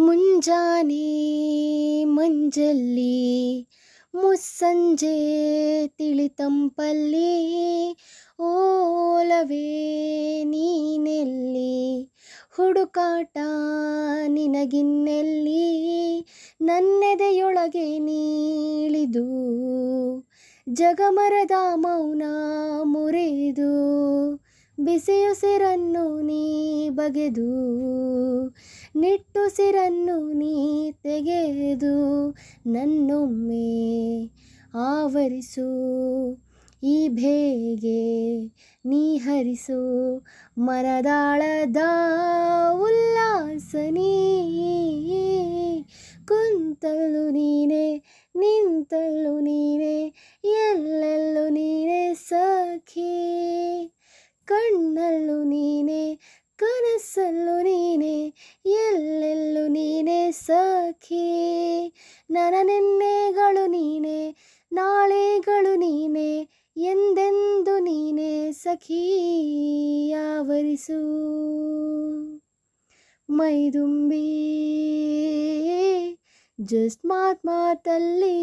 ಮುಂಜಾನೆ ಮಂಜಲ್ಲಿ ಮುಸ್ಸಂಜೆ ತಿಳಿತಂಪಲ್ಲಿ ಓಲವೇ ನೀನೆಲ್ಲಿ ಹುಡುಕಾಟ ನಿನಗಿನ್ನೆಲ್ಲಿ ನನ್ನೆದೆಯೊಳಗೆ ನೀಳಿದು ಜಗಮರದ ಮೌನ ಮುರಿದು ಬಿಸಿಯುಸಿರನ್ನು ನೀ ಬಗೆದು ನಿಟ್ಟುಸಿರನ್ನು ನೀ ತೆಗೆದು ನನ್ನೊಮ್ಮೆ ಆವರಿಸು ಈ ಬೇಗೆ ನೀ ಹರಿಸು ಮನದಾಳದ ಉಲ್ಲಾಸನೀ ಕುಂತಲ್ಲು ನೀನೆ ನಿಂತಲ್ಲು ನೀನೆ ಎಲ್ಲೆಲ್ಲೂ ನೀನೆ ಸಖಿ ಕಣ್ಣಲ್ಲೂ ನೀನೆ ಕನಸಲ್ಲೂ ನೀನೆ ಎಲ್ಲೆಲ್ಲೂ ನೀನೆ ಸಖಿ ನನ್ನ ನಿನ್ನೆಗಳು ನೀನೆ ನಾಳೆಗಳು ನೀನೆ ಎಂದೆಂದು ನೀನೆ ಸಖಿ ಆವರಿಸು ಮೈದುಂಬಿ ಜಸ್ಟ್ ಮಾತಲ್ಲಿ